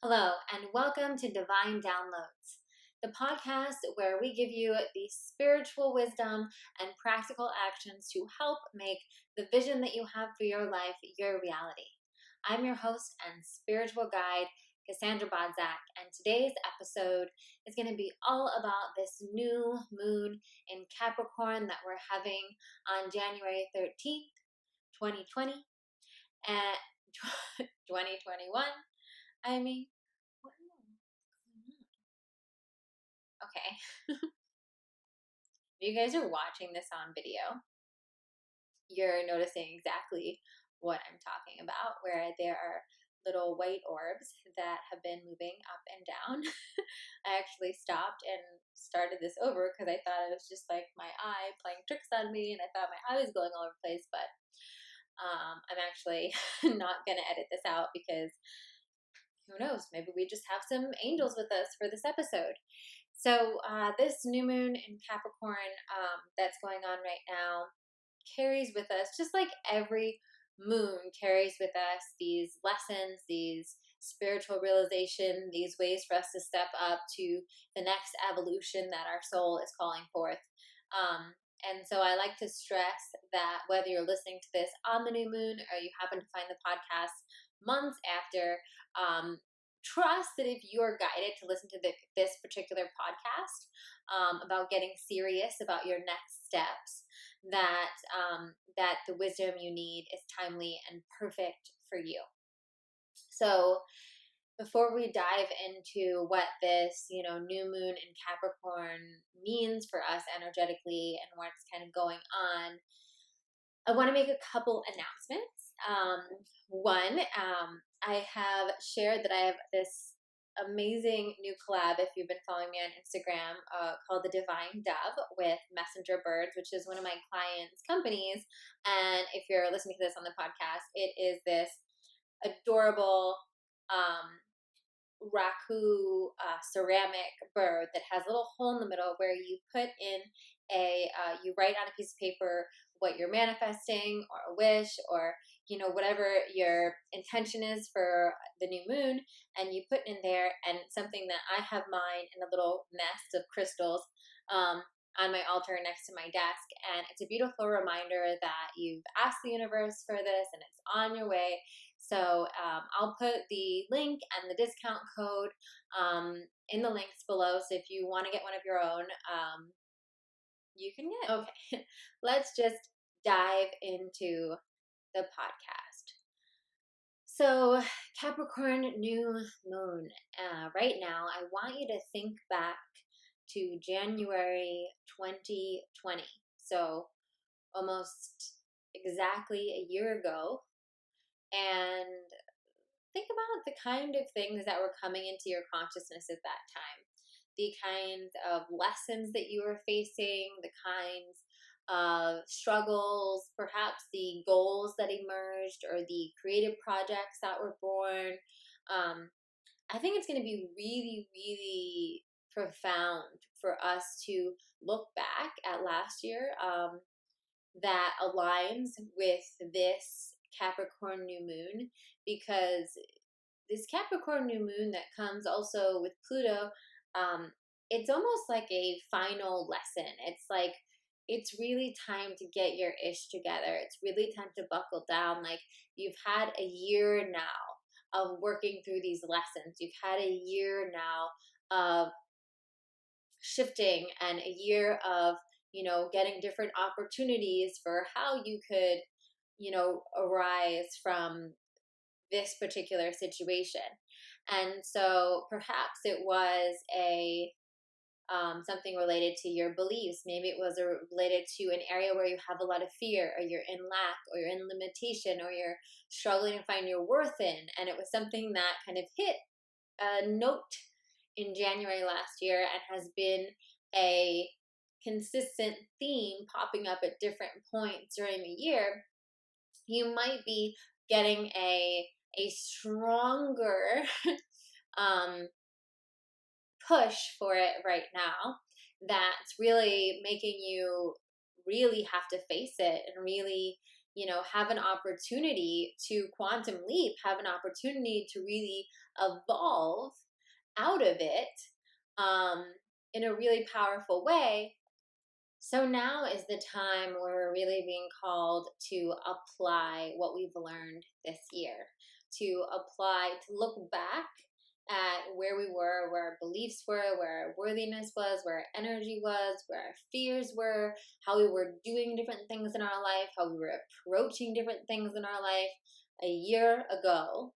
Hello, and welcome to Divine Downloads, the podcast where we give you the spiritual wisdom and practical actions to help make the vision that you have for your life your reality. I'm your host and spiritual guide, Cassandra, and today's episode is going to be all about this new moon in Capricorn that we're having on January 13th, 2020, and 2021. I mean, okay. If you guys are watching this on video, you're noticing exactly what I'm talking about, where there are little white orbs that have been moving up and down. I actually stopped and started this over because I thought it was just like my eye playing tricks on me, and I thought my eye was going all over the place, but I'm actually not going to edit this out because who knows, maybe we just have some angels with us for this episode. So this new moon in Capricorn that's going on right now carries with us, just like every moon carries with us, these lessons, these spiritual realization, these ways for us to step up to the next evolution that our soul is calling forth. And so I like to stress that whether you're listening to this on the new moon or you happen to find the podcast months after, trust that if you are guided to listen to this particular podcast about getting serious about your next steps, that the wisdom you need is timely and perfect for you. So before we dive into what this, new moon in Capricorn means for us energetically and what's kind of going on, I want to make a couple announcements. One, I have shared that I have this amazing new collab, if you've been following me on Instagram, called The Divine Dove with Messenger Birds, which is one of my clients' companies. And if you're listening to this on the podcast, it is this adorable raku ceramic bird that has a little hole in the middle where you put in you write on a piece of paper what you're manifesting or a wish or whatever your intention is for the new moon, and you put in there, and something that I have mine in a little nest of crystals on my altar next to my desk, and it's a beautiful reminder that you've asked the universe for this and it's on your way. So I'll put the link and the discount code in the links below, so if you want to get one of your own, you can get. Okay, let's just dive into the podcast. So Capricorn New Moon, right now I want you to think back to January 2020, so almost exactly a year ago, and think about the kind of things that were coming into your consciousness at that time, the kinds of lessons that you were facing, the kinds of struggles, perhaps the goals that emerged or the creative projects that were born. I think it's going to be really, really profound for us to look back at last year that aligns with this Capricorn new moon, because this Capricorn new moon that comes also with Pluto, it's almost like a final lesson. It's like it's really time to get your ish together. It's really time to buckle down. Like, you've had a year now of working through these lessons. You've had a year now of shifting and a year of getting different opportunities for how you could arise from this particular situation. And so perhaps it was a something related to your beliefs. Maybe it was related to an area where you have a lot of fear, or you're in lack, or you're in limitation, or you're struggling to find your worth in. And it was something that kind of hit a note in January last year and has been a consistent theme popping up at different points during the year. You might be getting a stronger push for it right now that's really making you really have to face it and really have an opportunity to quantum leap, have an opportunity to really evolve out of it in a really powerful way. So now is the time where we're really being called to apply what we've learned this year, to apply, to look back at where we were, where our beliefs were, where our worthiness was, where our energy was, where our fears were, how we were doing different things in our life, how we were approaching different things in our life a year ago,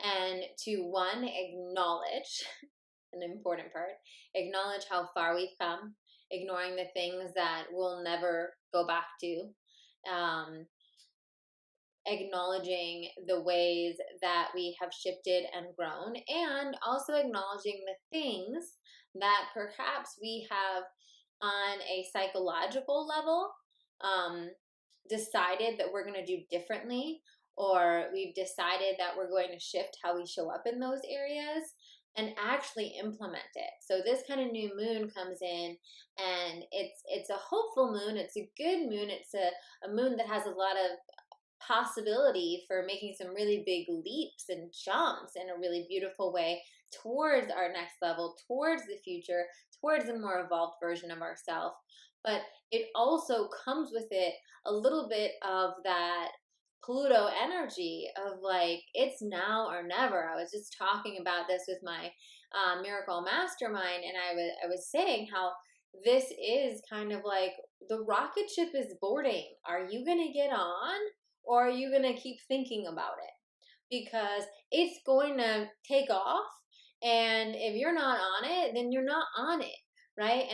and to one, acknowledge an important part, acknowledge how far we've come, ignoring the things that we'll never go back to, acknowledging the ways that we have shifted and grown, and also acknowledging the things that perhaps we have on a psychological level decided that we're going to do differently, or we've decided that we're going to shift how we show up in those areas and actually implement it. So this kind of new moon comes in, and it's a hopeful moon, it's a good moon, it's a moon that has a lot of possibility for making some really big leaps and jumps in a really beautiful way towards our next level, towards the future, towards a more evolved version of ourselves. But it also comes with it a little bit of that Pluto energy of like, it's now or never. I was just talking about this with my Miracle Mastermind, and I was saying how this is kind of like the rocket ship is boarding. Are you going to get on, or are you going to keep thinking about it? Because it's going to take off, and if you're not on it, then you're not on it, right?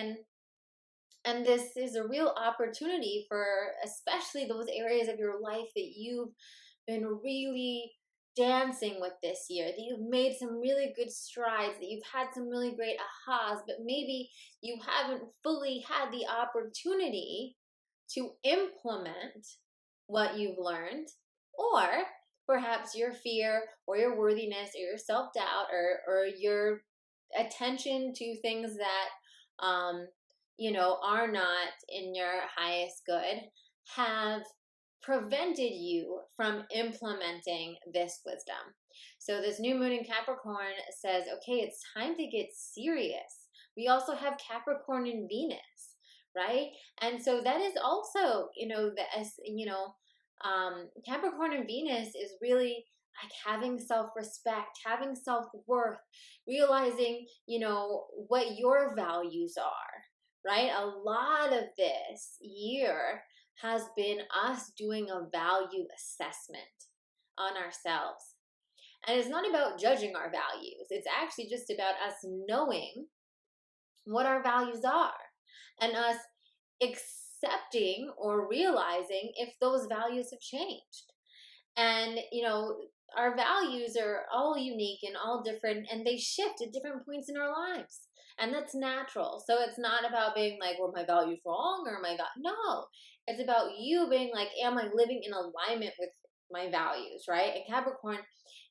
And this is a real opportunity for especially those areas of your life that you've been really dancing with this year, that you've made some really good strides, that you've had some really great ahas, but maybe you haven't fully had the opportunity to implement what you've learned, or perhaps your fear or your worthiness or your self-doubt or your attention to things that are not in your highest good have prevented you from implementing this wisdom. So this new moon in Capricorn says, okay, it's time to get serious. We also have Capricorn in Venus, right? And so that is also, Capricorn and Venus is really like having self-respect, having self-worth, realizing, what your values are, right? A lot of this year has been us doing a value assessment on ourselves. And it's not about judging our values. It's actually just about us knowing what our values are and us accepting or realizing if those values have changed. And, our values are all unique and all different, and they shift at different points in our lives. And that's natural. So it's not about being like, well, my values wrong or my God. No, it's about you being like, am I living in alignment with my values, right? And Capricorn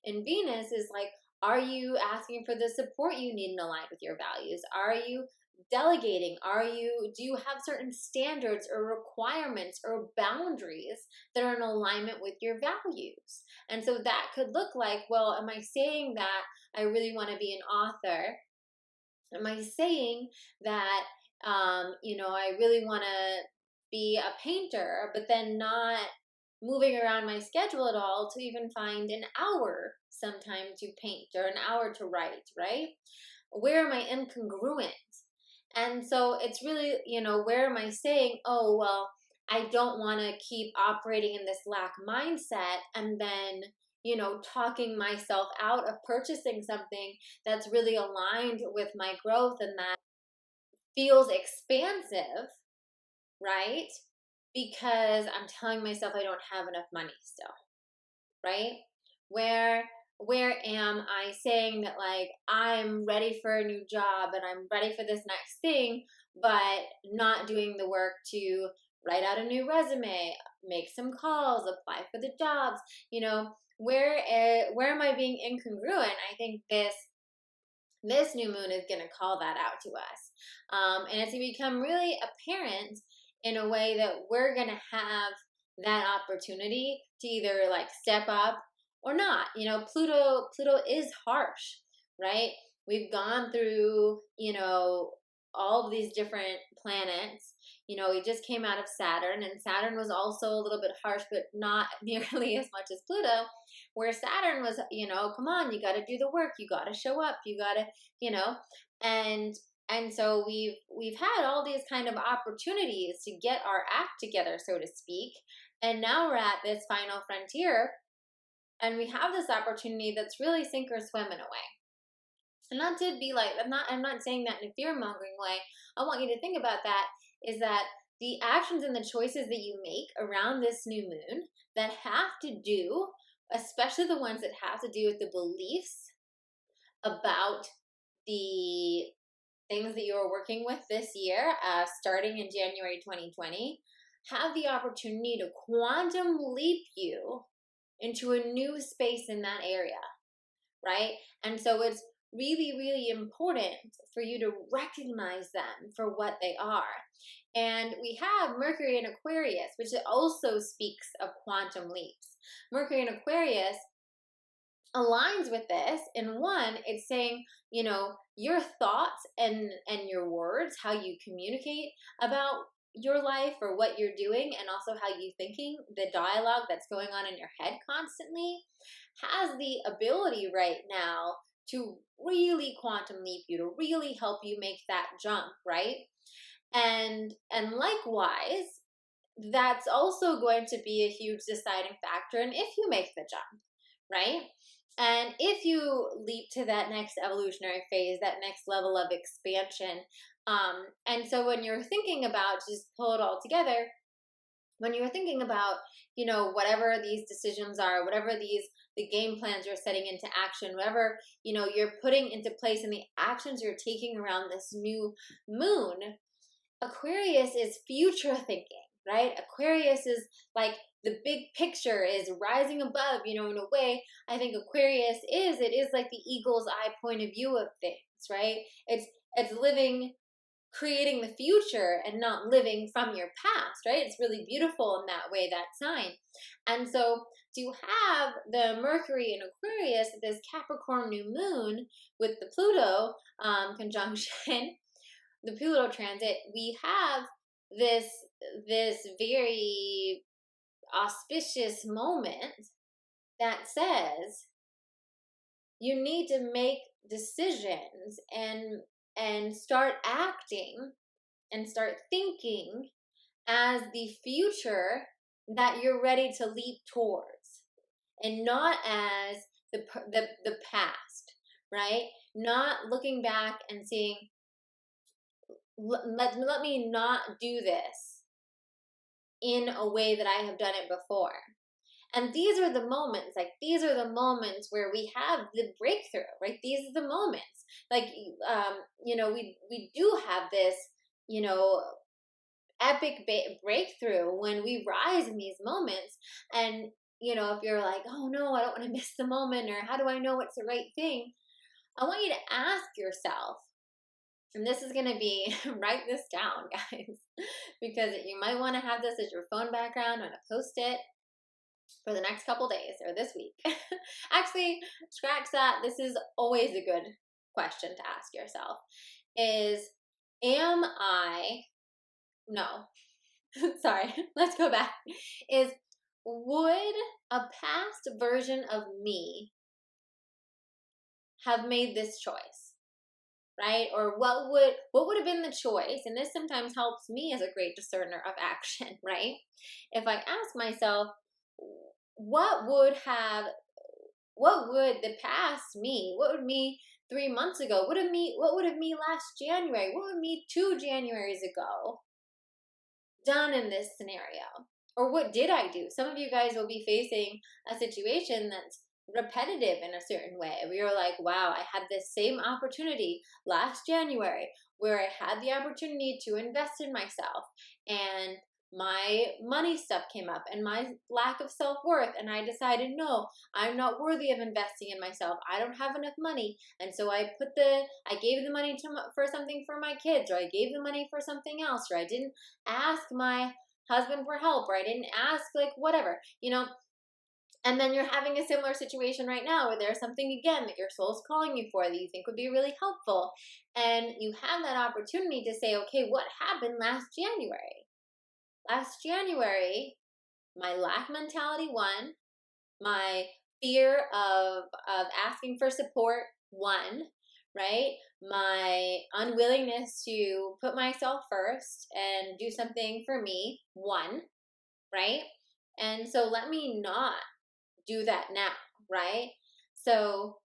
and Venus is like, are you asking for the support you need in alignment with your values? Are you delegating? Do you have certain standards or requirements or boundaries that are in alignment with your values? And so that could look like, well, am I saying that I really want to be an author? Am I saying that, I really want to be a painter, but then not moving around my schedule at all to even find an hour sometime to paint or an hour to write, right? Where am I incongruent? And so it's really, where am I saying, oh, well, I don't want to keep operating in this lack mindset and then, talking myself out of purchasing something that's really aligned with my growth and that feels expansive, right? Because I'm telling myself I don't have enough money still, right? Where am I saying that like I'm ready for a new job and I'm ready for this next thing, but not doing the work to write out a new resume, make some calls, apply for the jobs, where am I being incongruent? I think this new moon is going to call that out to us. And it's going to become really apparent in a way that we're going to have that opportunity to either like step up or not. You know, Pluto is harsh, right? We've gone through, you know, all of these different planets. You know, we just came out of Saturn, and Saturn was also a little bit harsh, but not nearly as much as Pluto, where Saturn was, you know, come on, you got to do the work, you got to show up, you got to, you know, and so we've had all these kind of opportunities to get our act together, so to speak, and now we're at this final frontier, and we have this opportunity that's really sink or swim in a way. And not to be like, I'm not saying that in a fear-mongering way. I want you to think about that, is that the actions and the choices that you make around this new moon that have to do, especially the ones that have to do with the beliefs about the things that you're working with this year, starting in January 2020, have the opportunity to quantum leap you into a new space in that area, right? And so it's really, really important for you to recognize them for what they are. And we have Mercury and Aquarius, which also speaks of quantum leaps. Mercury and Aquarius aligns with this. In one, it's saying, you know, your thoughts and your words, how you communicate about your life or what you're doing, and also how you thinking, the dialogue that's going on in your head constantly, has the ability right now to really quantum leap you, to really help you make that jump, right? And likewise, that's also going to be a huge deciding factor in if you make the jump, right? And if you leap to that next evolutionary phase, that next level of expansion. And so when you're thinking about, just pull it all together, when you're thinking about, you know, whatever these decisions are, whatever the game plans you're setting into action, whatever, you know, you're putting into place, and the actions you're taking around this new moon, Aquarius is future thinking, right? Aquarius is like the big picture is rising above, you know, in a way. I think Aquarius it is like the eagle's eye point of view of things, right? It's living, creating the future and not living from your past, right? It's really beautiful in that way, that sign. And so to have the Mercury in Aquarius, this Capricorn new moon with the Pluto conjunction, the Pluto transit, we have this very auspicious moment that says you need to make decisions and start acting and start thinking as the future that you're ready to leap towards, and not as the past, right? Not looking back and saying, let me not do this in a way that I have done it before. And these are the moments, like these are the moments where we have the breakthrough, right? These are the moments, like, you know, we do have this, you know, epic breakthrough when we rise in these moments. And, you know, if you're like, oh no, I don't want to miss the moment, or how do I know what's the right thing? I want you to ask yourself, and this is going to be, write this down, guys, because you might want to have this as your phone background on a Post-it for the next couple days or this week. Actually, scratch that. This is always a good question to ask yourself is, sorry, let's go back. Is, would a past version of me have made this choice? Right? Or what would have been the choice? And this sometimes helps me as a great discerner of action, right? If I ask myself, what would the past me, what would me 3 months ago, what would have me last January, what would me 2 Januaries ago done in this scenario? Or what did I do? Some of you guys will be facing a situation that's repetitive in a certain way, where you're like, wow, I had this same opportunity last January where I had the opportunity to invest in myself, and my money stuff came up and my lack of self-worth, and I decided, no, I'm not worthy of investing in myself. I don't have enough money. And so I gave the money for something for my kids, or I gave the money for something else, or I didn't ask my husband for help, or I didn't ask, like, whatever, you know. And then you're having a similar situation right now where there's something again that your soul's calling you for that you think would be really helpful. And you have that opportunity to say, okay, what happened last January? Last January, my lack mentality won, my fear of asking for support won, right? My unwillingness to put myself first and do something for me won, right? And so let me not do that now, right? So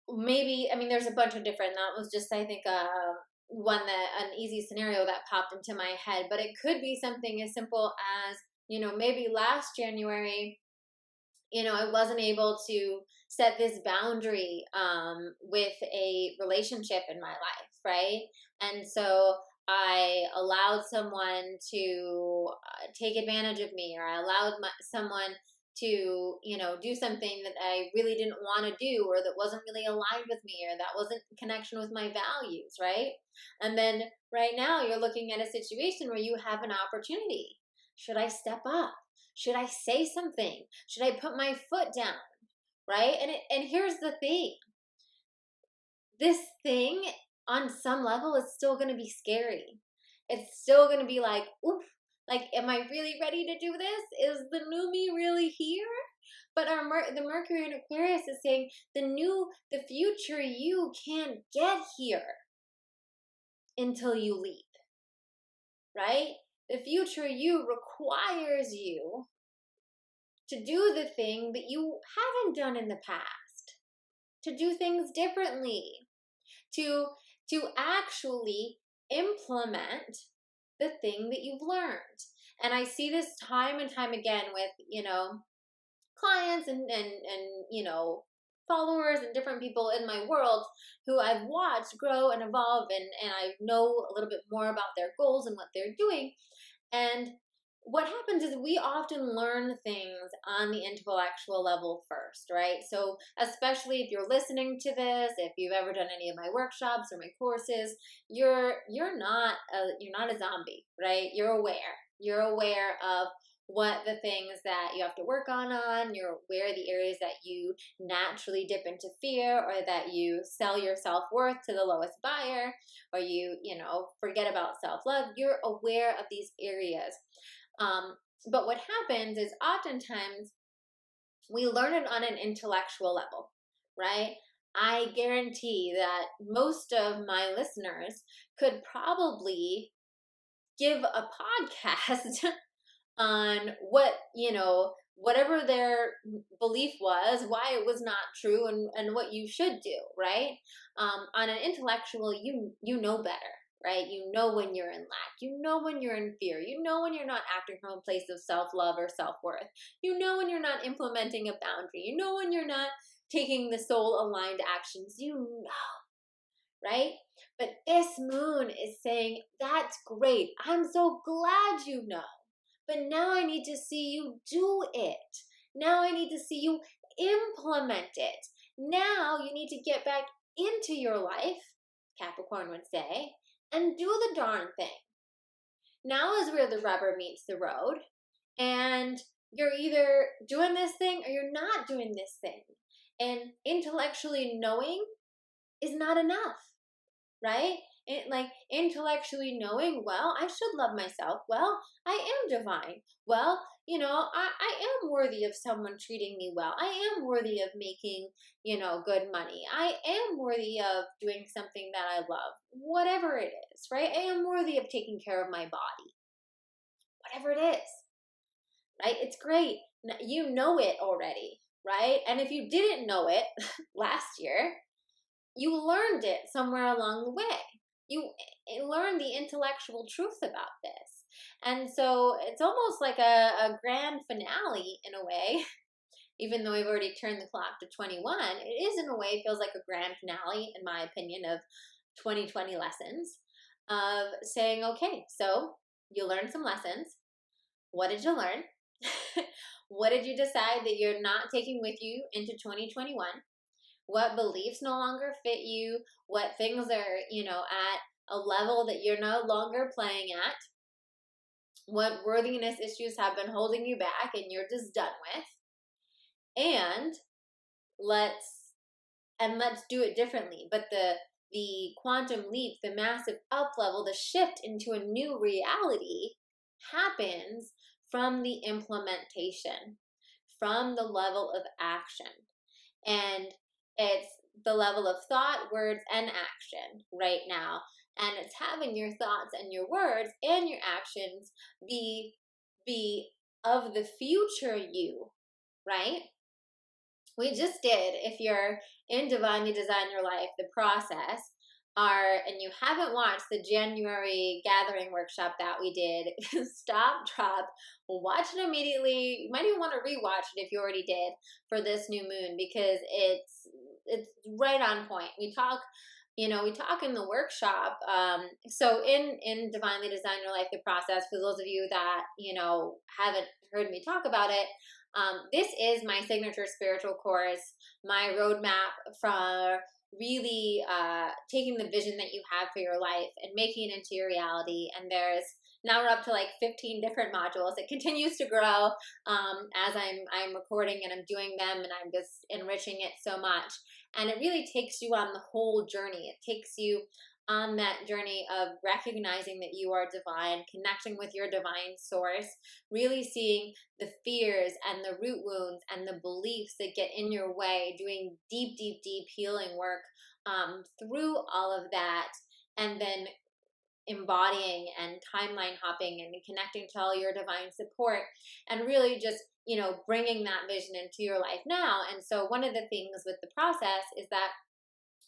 maybe, I mean, there's a bunch of different, that was just, I think, an easy scenario that popped into my head, but it could be something as simple as, maybe last January, I wasn't able to set this boundary with a relationship in my life, right? And so I allowed someone to take advantage of me, or I allowed someone to, do something that I really didn't want to do, or that wasn't really aligned with me, or that wasn't in connection with my values, right? And then right now you're looking at a situation where you have an opportunity. Should I step up? Should I say something? Should I put my foot down? Right? And here's the thing. This thing on some level is still going to be scary. It's still going to be like, oof, like, am I really ready to do this? Is the new me really here? But the Mercury and Aquarius is saying the future you can't get here until you leap, right? The future you requires you to do the thing that you haven't done in the past, to do things differently, to actually implement the thing that you've learned. And I see this time and time again with, clients and followers and different people in my world who I've watched grow and evolve, and I know a little bit more about their goals and what they're doing. And what happens is we often learn things on the intellectual level first, right? So especially if you're listening to this, if you've ever done any of my workshops or my courses, you're not a zombie, right? You're aware of what the things that you have to work on. You're aware of the areas that you naturally dip into fear, or that you sell your self-worth to the lowest buyer, or you forget about self-love. You're aware of these areas. But what happens is oftentimes we learn it on an intellectual level, right? I guarantee that most of my listeners could probably give a podcast on whatever their belief was, why it was not true, and what you should do, right? On an intellectual, you know better, right? You know when you're in lack. You know when you're in fear. You know when you're not acting from a place of self-love or self-worth. You know when you're not implementing a boundary. You know when you're not taking the soul-aligned actions. You know, right? But this moon is saying, that's great. I'm so glad you know. But now I need to see you do it. Now I need to see you implement it. Now you need to get back into your life, Capricorn would say, and do the darn thing. Now is where the rubber meets the road, and you're either doing this thing or you're not doing this thing. And intellectually knowing is not enough, right? Intellectually knowing, well, I should love myself. Well, I am divine. Well, I am worthy of someone treating me well. I am worthy of making, good money. I am worthy of doing something that I love. Whatever it is, right? I am worthy of taking care of my body. Whatever it is, right? It's great. You know it already, right? And if you didn't know it last year, you learned it somewhere along the way. You learn the intellectual truth about this. And so it's almost like a grand finale in a way, even though we've already turned the clock to 21. It is, in a way, feels like a grand finale, in my opinion, of 2020 lessons, of saying, okay, so you learned some lessons. What did you learn? What did you decide that you're not taking with you into 2021? What beliefs no longer fit you? What things are, at a level that you're no longer playing at? what worthiness issues have been holding you back and you're just done with, and let's let's do it differently. But the quantum leap, the massive up level, the shift into a new reality happens from the implementation, from the level of action. And it's the level of thought, words, and action right now. And it's having your thoughts and your words and your actions be of the future you, right? We just did, if you're in Divinely Design Your Life, the process, and you haven't watched the January gathering workshop that we did, stop, drop, watch it immediately. You might even want to rewatch it if you already did for this new moon, because it's right on point. We talk in the workshop. So in Divinely Design Your Life, the process, for those of you that, haven't heard me talk about it, this is my signature spiritual course, my roadmap for really taking the vision that you have for your life and making it into your reality. And now we're up to like 15 different modules. It continues to grow as I'm recording and I'm doing them, and I'm just enriching it so much. And it really takes you on the whole journey. It takes you on that journey of recognizing that you are divine, connecting with your divine source, really seeing the fears and the root wounds and the beliefs that get in your way, doing deep, deep, deep healing work through all of that, and then embodying and timeline hopping and connecting to all your divine support, and really just bringing that vision into your life now. And so one of the things with the process is that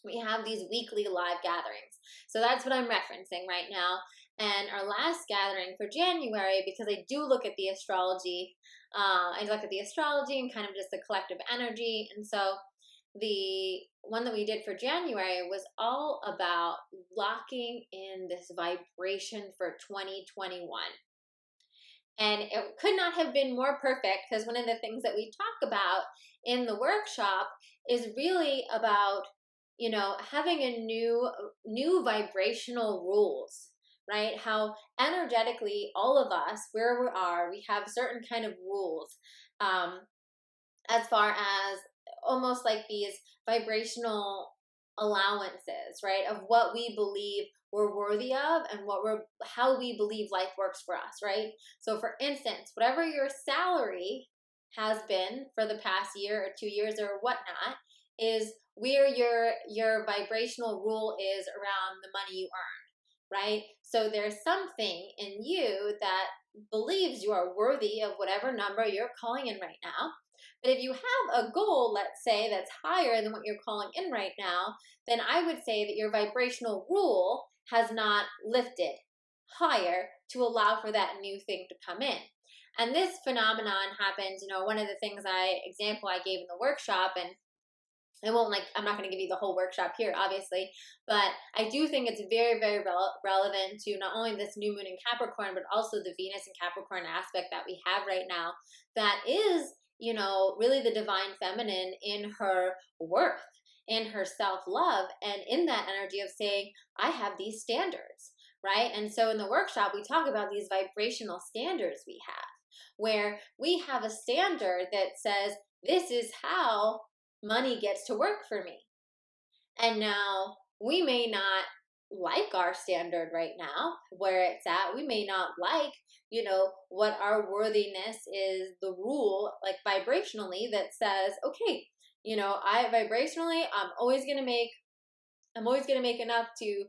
we have these weekly live gatherings. So that's what I'm referencing right now. And our last gathering for January, because I do look at the astrology, and kind of just the collective energy. And so the one that we did for January was all about locking in this vibration for 2021. And it could not have been more perfect, because one of the things that we talk about in the workshop is really about having a new vibrational rules, right? How energetically all of us, where we are, we have certain kind of rules, as far as almost like these vibrational allowances, right? Of what we believe we're worthy of and how we believe life works for us, right? So for instance, whatever your salary has been for the past year or 2 years or whatnot is where your vibrational rule is around the money you earn, right? So there's something in you that believes you are worthy of whatever number you're calling in right now. But if you have a goal, let's say, that's higher than what you're calling in right now, then I would say that your vibrational rule has not lifted higher to allow for that new thing to come in. And this phenomenon happens, one of the things example I gave in the workshop, and I'm not going to give you the whole workshop here, obviously, but I do think it's very, very relevant to not only this new moon in Capricorn, but also the Venus and Capricorn aspect that we have right now, that is, really the divine feminine in her worth, in her self-love, and in that energy of saying, I have these standards, right? And so in the workshop, we talk about these vibrational standards we have, where we have a standard that says, this is how money gets to work for me. And now we may not like our standard right now, where it's at. We may not like, what our worthiness is, the rule, like vibrationally, that says, okay, I'm always going to make enough to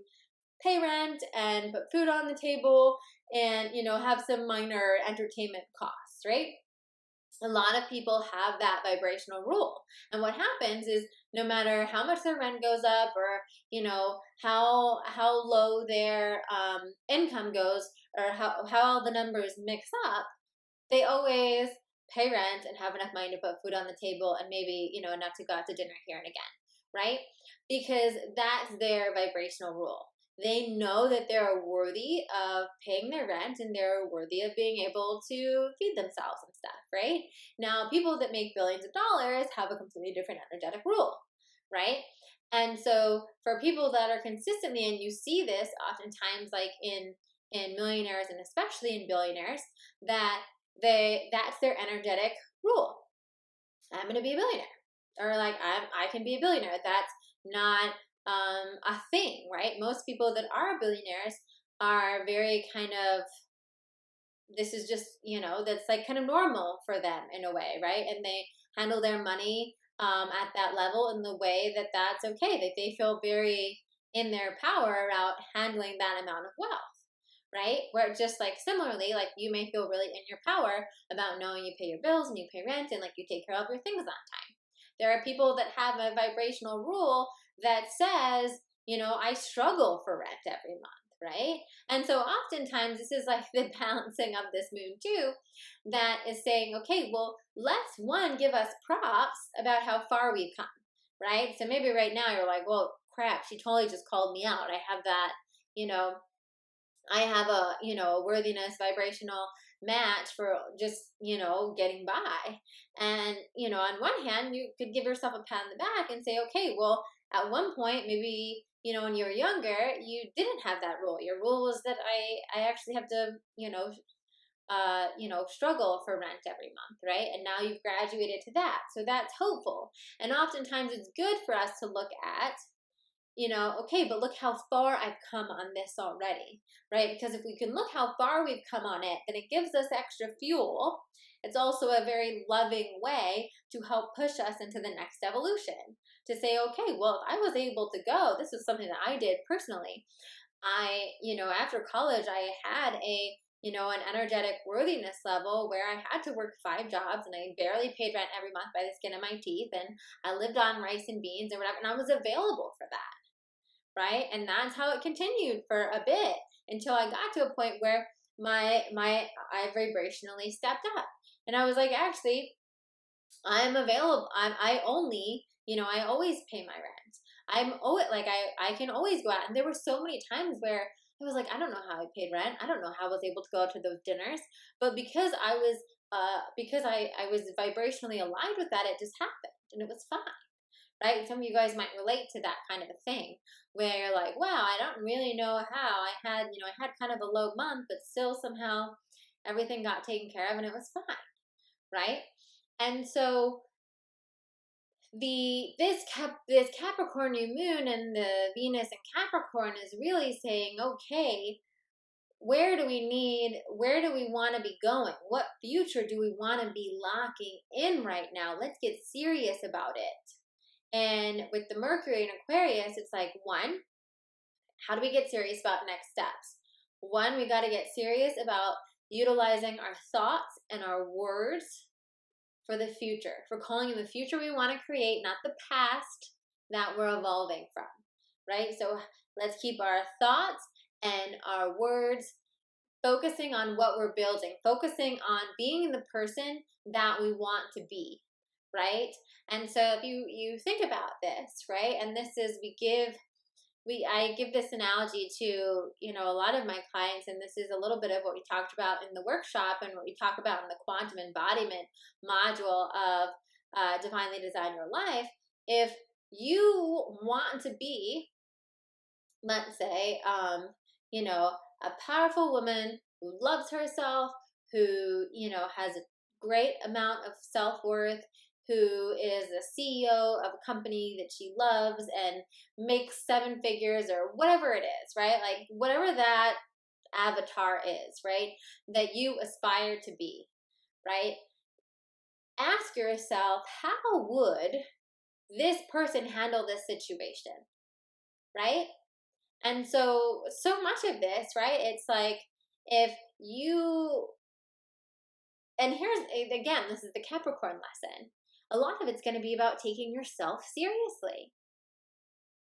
pay rent and put food on the table and, have some minor entertainment costs, right? A lot of people have that vibrational rule. And what happens is, no matter how much their rent goes up, or, how low their income goes, or how the numbers mix up, they always pay rent and have enough money to put food on the table, and maybe, enough to go out to dinner here and again, right? Because that's their vibrational rule. They know that they're worthy of paying their rent, and they're worthy of being able to feed themselves and stuff, right? Now, people that make billions of dollars have a completely different energetic rule, right? And so for people that are consistently, and you see this oftentimes like in in millionaires and especially in billionaires that that's their energetic rule. I'm going to be a billionaire, or like I can be a billionaire. That's not a thing, right? Most people that are billionaires are very kind of, this is just, that's like kind of normal for them in a way, right? And they handle their money at that level in the way that that's okay. That they feel very in their power about handling that amount of wealth, right? Where just like similarly, like you may feel really in your power about knowing you pay your bills and you pay rent and like you take care of your things on time. There are people that have a vibrational rule that says, I struggle for rent every month, right? And so oftentimes this is like the balancing of this moon too, that is saying, okay, well, let's give us props about how far we've come, right? So maybe right now you're like, well, crap, she totally just called me out. I have that, I have a worthiness vibrational match for just, getting by. And, on one hand, you could give yourself a pat on the back and say, okay, well, at one point, maybe, when you were younger, you didn't have that rule. Your rule was that I actually have to, struggle for rent every month, right? And now you've graduated to that. So that's hopeful. And oftentimes it's good for us to look at, okay, but look how far I've come on this already, right? Because if we can look how far we've come on it, then it gives us extra fuel. It's also a very loving way to help push us into the next evolution. To say, okay, well, if I was able to go, this was something that I did personally. After college, I had an energetic worthiness level where I had to work 5 jobs and I barely paid rent every month by the skin of my teeth. And I lived on rice and beans and whatever, and I was available for that. Right? And that's how it continued for a bit until I got to a point where I vibrationally stepped up. And I was like, actually, I'm available. I only, I always pay my rent. I can always go out. And there were so many times where I was like, I don't know how I paid rent. I don't know how I was able to go out to those dinners. But because I was vibrationally aligned with that, it just happened and it was fine. Right? Some of you guys might relate to that kind of a thing where you're like, wow, I don't really know how I had kind of a low month, but still somehow everything got taken care of and it was fine. Right? And so this Capricorn New Moon and the Venus in Capricorn is really saying, okay, where do we want to be going? What future do we want to be locking in right now? Let's get serious about it. And with the Mercury and Aquarius, it's like, one, how do we get serious about next steps? One, we got to get serious about utilizing our thoughts and our words for the future, for calling in the future we want to create, not the past that we're evolving from, right? So let's keep our thoughts and our words focusing on what we're building, focusing on being the person that we want to be, right? And so if you think about this, right? And this is, I give this analogy to, a lot of my clients, and this is a little bit of what we talked about in the workshop and what we talk about in the quantum embodiment module of Divinely Design Your Life. If you want to be, let's say, a powerful woman who loves herself, who, has a great amount of self-worth, who is a CEO of a company that she loves and makes 7 figures or whatever it is, right? Like whatever that avatar is, right? That you aspire to be, right? Ask yourself, how would this person handle this situation, right? And so much of this, right? It's like if you, and here's, again, this is the Capricorn lesson. A lot of it's going to be about taking yourself seriously.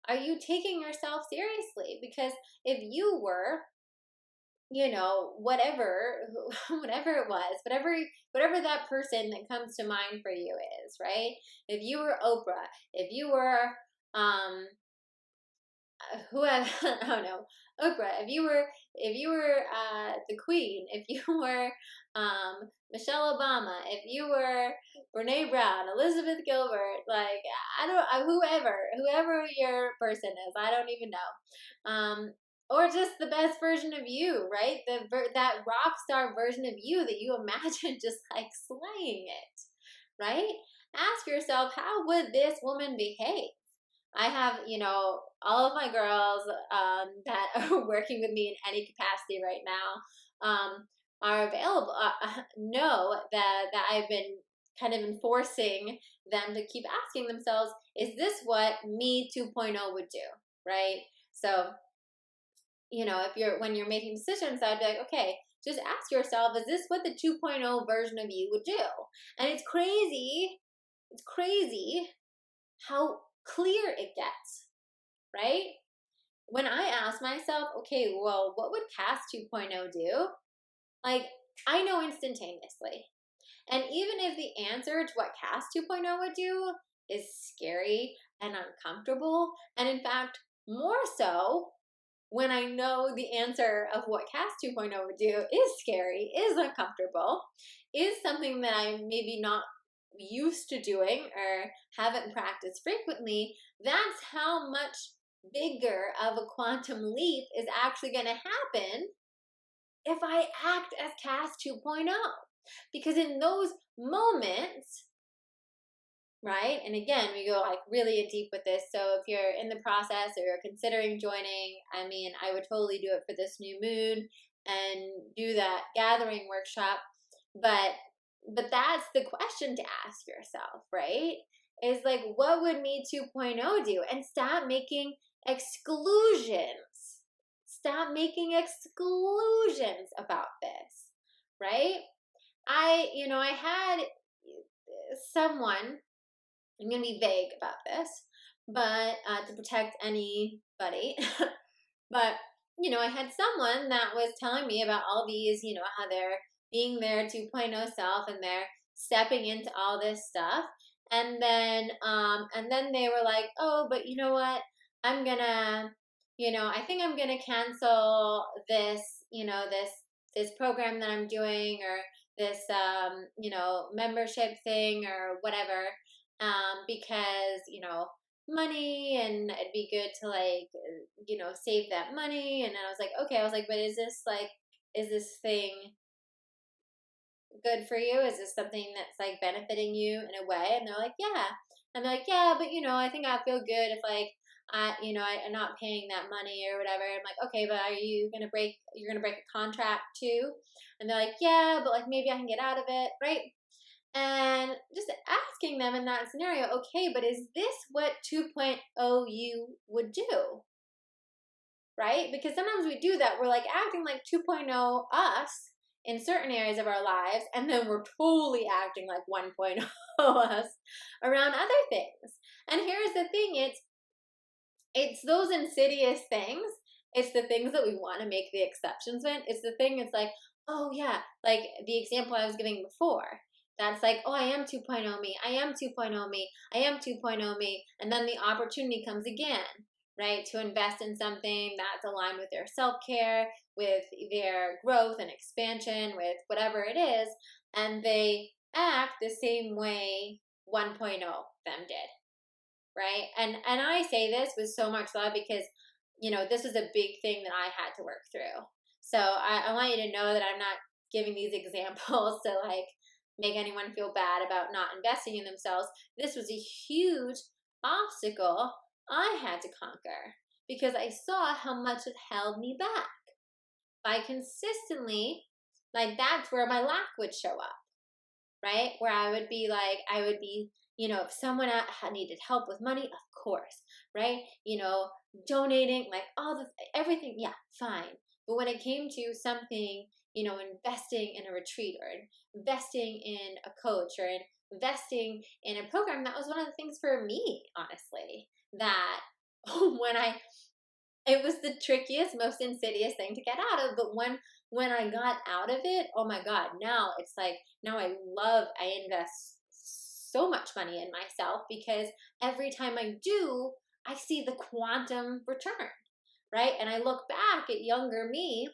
Are you taking yourself seriously? Because if you were, whatever it was, whatever that person that comes to mind for you is, right? If you were Oprah, if you were, whoever, I don't know, Oprah, if you were the Queen, if you were Michelle Obama, if you were Brene Brown, Elizabeth Gilbert, like whoever your person is, I don't even know, or just the best version of you, right? That rock star version of you that you imagine just like slaying it, right? Ask yourself, how would this woman behave? I have, all of my girls that are working with me in any capacity right now are available, know that I've been kind of enforcing them to keep asking themselves, is this what me 2.0 would do, right? So, when you're making decisions, I'd be like, okay, just ask yourself, is this what the 2.0 version of you would do? And it's crazy how clear it gets, right? When I ask myself, okay, well, what would Cass 2.0 do? Like, I know instantaneously. And even if the answer to what Cass 2.0 would do is scary and uncomfortable, and in fact, more so when I know the answer of what Cass 2.0 would do is scary, is uncomfortable, is something that I'm maybe not used to doing or haven't practiced frequently, that's how much bigger of a quantum leap is actually going to happen if I act as Cass 2.0. Because in those moments, right? And again, we go like really deep with this. So if you're in the process or you're considering joining, I mean, I would totally do it for this new moon and do that gathering workshop. But that's the question to ask yourself, right? Is like, what would me 2.0 do? And stop making exclusions. Stop making exclusions about this, right? I had someone, I'm going to be vague about this, but to protect anybody, but, I had someone that was telling me about all these, how they're being their 2.0 self and they're stepping into all this stuff. And then they were like, oh, but you know what? I'm gonna, I think I'm gonna cancel this, this program that I'm doing, or this, membership thing or whatever, because, money, and it'd be good to like, save that money. And I was like, okay, but is this thing good for you? Is this something that's like benefiting you in a way? And they're like, yeah. And they're like, yeah, but I think I feel good if like I'm not paying that money or whatever. I'm like, okay, but you're gonna break a contract too? And they're like, yeah, but like maybe I can get out of it, right? And just asking them in that scenario, okay, but is this what 2.0 you would do? Right? Because sometimes we do that. We're like acting like 2.0 us in certain areas of our lives, and then we're totally acting like 1.0 us around other things. And here's the thing, it's those insidious things. It's the things that we want to make the exceptions in. It's the thing, it's like, oh yeah, like the example I was giving before. That's like, oh, I am 2.0 me. I am 2.0 me. I am 2.0 me. And then the opportunity comes again, right? To invest in something that's aligned with their self-care, with their growth and expansion, with whatever it is. And they act the same way 1.0 them did, right? And I say this with so much love because, this was a big thing that I had to work through. So I want you to know that I'm not giving these examples to like make anyone feel bad about not investing in themselves. This was a huge obstacle I had to conquer because I saw how much it held me back. By consistently, like that's where my lack would show up, right? Where I would be, if someone needed help with money, of course, right? Donating, like everything, yeah, fine. But when it came to something, investing in a retreat or investing in a coach or investing in a program, that was one of the things for me, honestly, that it was the trickiest, most insidious thing to get out of. But when I got out of it, oh my God, now it's like, now I invest so much money in myself because every time I do, I see the quantum return, right? And I look back at younger me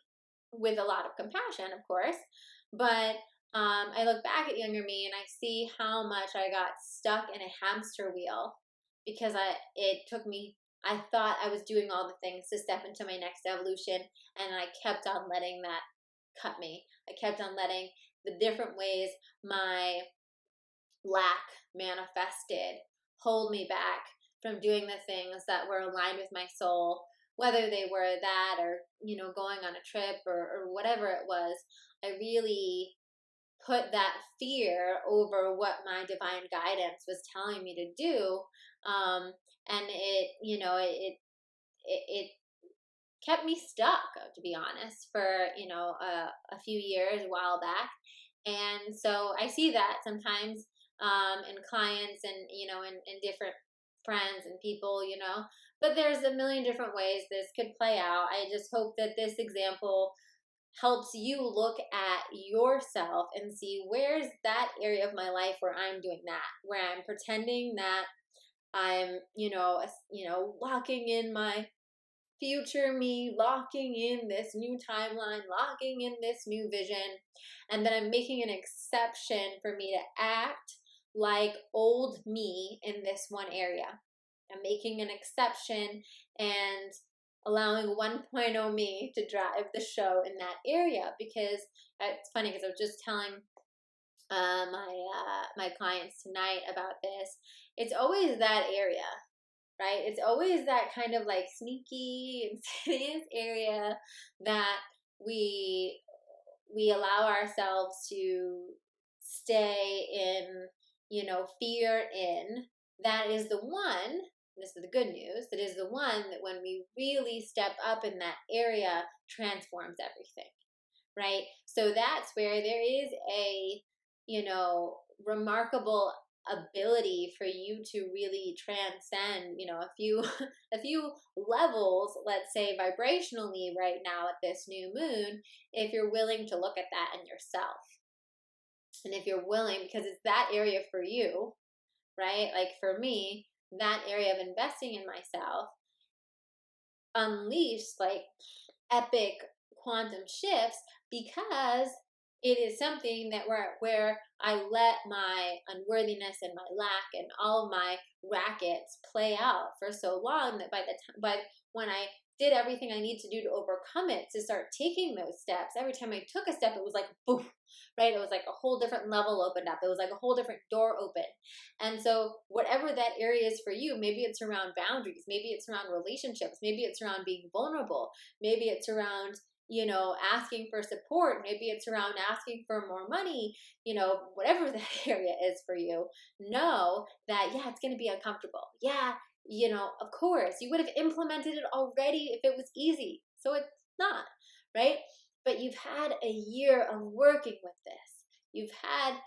with a lot of compassion, of course, but I look back at younger me and I see how much I got stuck in a hamster wheel because it took me I thought I was doing all the things to step into my next evolution, and I kept on letting that cut me. I kept on letting the different ways my lack manifested hold me back from doing the things that were aligned with my soul, whether they were that or, going on a trip or whatever it was. I really put that fear over what my divine guidance was telling me to do. And it kept me stuck, to be honest, for, a few years, a while back. And so I see that sometimes in clients and, in different friends and people, but there's a million different ways this could play out. I just hope that this example helps you look at yourself and see where's that area of my life where I'm doing that, where I'm pretending that I'm, locking in my future me, locking in this new timeline, locking in this new vision, and then I'm making an exception for me to act like old me in this one area. I'm making an exception and allowing 1.0 me to drive the show in that area, because it's funny because I was just telling my clients tonight about this. It's always that area, right? It's always that kind of like sneaky, insidious area that we allow ourselves to stay in, fear in. That is the one, this is the good news, that is the one that when we really step up in that area transforms everything, right? So that's where there is a, remarkable ability for you to really transcend, a few a few levels, let's say vibrationally right now at this new moon, if you're willing to look at that in yourself. And if you're willing, because it's that area for you, right? Like for me, that area of investing in myself unleashed like epic quantum shifts, because it is something that where I let my unworthiness and my lack and all of my rackets play out for so long that by when I did everything I need to do to overcome it, to start taking those steps, every time I took a step, it was like boom, right? It was like a whole different level opened up. It was like a whole different door open. And so whatever that area is for you, maybe it's around boundaries, maybe it's around relationships, maybe it's around being vulnerable, maybe it's around asking for support, maybe it's around asking for more money, whatever that area is for you, know that, yeah, it's going to be uncomfortable. Yeah, of course, you would have implemented it already if it was easy. So it's not, right? But you've had a year of working with this. You've had,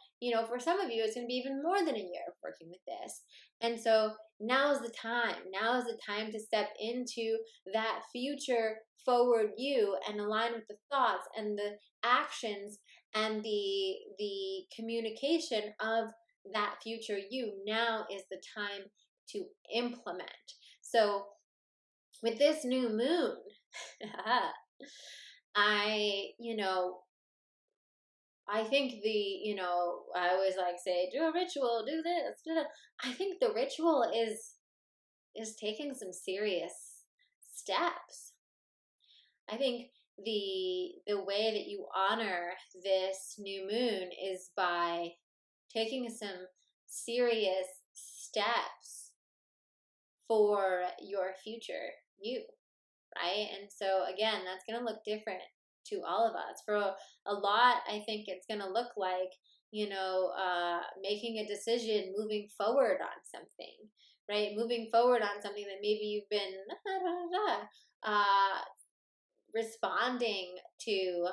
for some of you, it's going to be even more than a year of working with this. And so now's the time. Now is the time to step into that future forward you and align with the thoughts and the actions and the communication of that future you. Now is the time to implement. So with this new moon, I think I always like say, do a ritual, do this, do that. I think the ritual is taking some serious steps. I think the way that you honor this new moon is by taking some serious steps for your future you, right? And so again, that's going to look different to all of us. For a lot, I think it's going to look like, making a decision, moving forward on something, right? Moving forward on something that maybe you've been responding to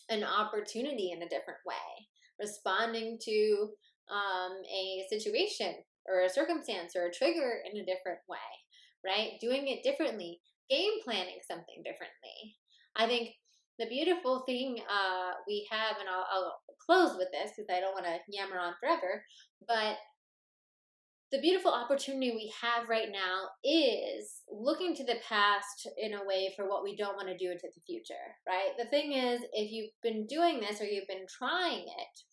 an opportunity in a different way, responding to a situation or a circumstance or a trigger in a different way, right? Doing it differently, game planning something differently. I think the beautiful thing we have, and I'll close with this because I don't want to yammer on forever, but the beautiful opportunity we have right now is looking to the past in a way for what we don't want to do into the future, right? The thing is, if you've been doing this or you've been trying it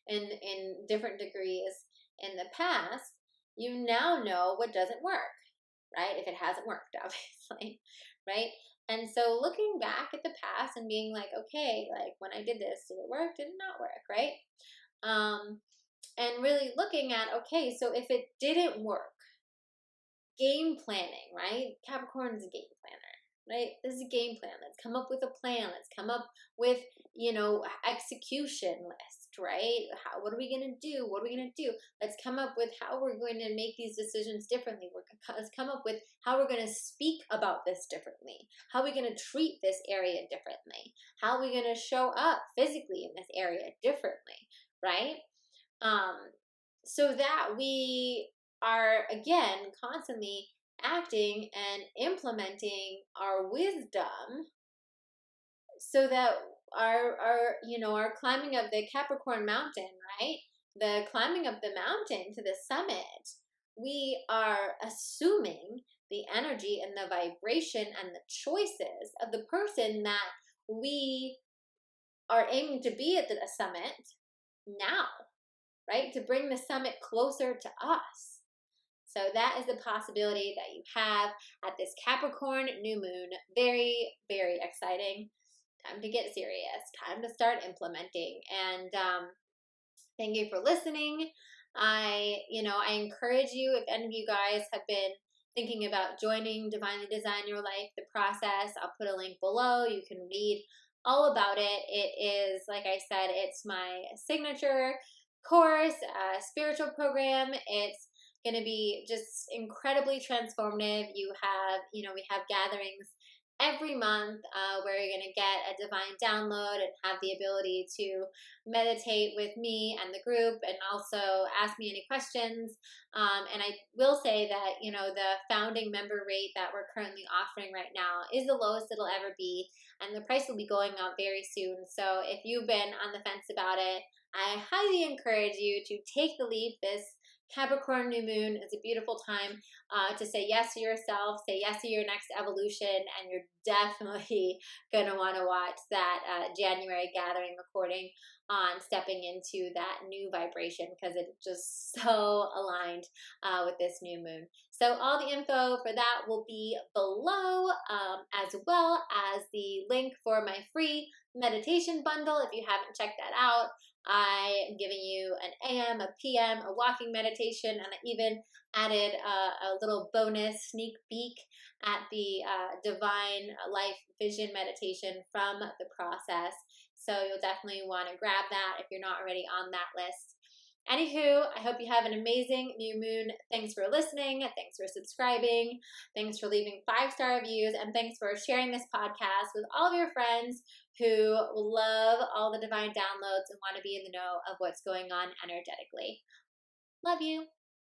in different degrees in the past, you now know what doesn't work, right? If it hasn't worked, obviously, right? And so looking back at the past and being like, okay, like when I did this, did it work? Did it not work, right? Um, and really looking at, okay, so if it didn't work, game planning, right? Capricorn's a game planner, right? This is a game plan. Let's come up with a plan. Let's come up with, execution list, right? What are we going to do? What are we going to do? Let's come up with how we're going to make these decisions differently. Let's come up with how we're going to speak about this differently. How are we going to treat this area differently? How are we going to show up physically in this area differently, right? So that we are, again, constantly acting and implementing our wisdom, so that our climbing of the Capricorn mountain, right? The climbing of the mountain to the summit, we are assuming the energy and the vibration and the choices of the person that we are aiming to be at the summit now, right? To bring the summit closer to us. So that is the possibility that you have at this Capricorn new moon. Very, very exciting. Time to get serious. Time to start implementing. And thank you for listening. I encourage you, if any of you guys have been thinking about joining Divinely Design Your Life, the process, I'll put a link below. You can read all about it. It is, like I said, it's my signature course, spiritual program. It's going to be just incredibly transformative. We have gatherings every month where you're going to get a divine download and have the ability to meditate with me and the group, and also ask me any questions. And I will say that, the founding member rate that we're currently offering right now is the lowest it'll ever be, and the price will be going up very soon. So if you've been on the fence about it, I highly encourage you to take the leap. This Capricorn new moon is a beautiful time to say yes to yourself, say yes to your next evolution, and you're definitely going to want to watch that January gathering recording on stepping into that new vibration, because it's just so aligned with this new moon. So all the info for that will be below, as well as the link for my free meditation bundle. If you haven't checked that out, I am giving you an AM, a PM, a walking meditation, and I even added a little bonus sneak peek at the Divine Life Vision meditation from the process. So you'll definitely want to grab that if you're not already on that list. Anywho, I hope you have an amazing new moon. Thanks for listening. Thanks for subscribing. Thanks for leaving 5-star reviews. And thanks for sharing this podcast with all of your friends who love all the divine downloads and want to be in the know of what's going on energetically. Love you.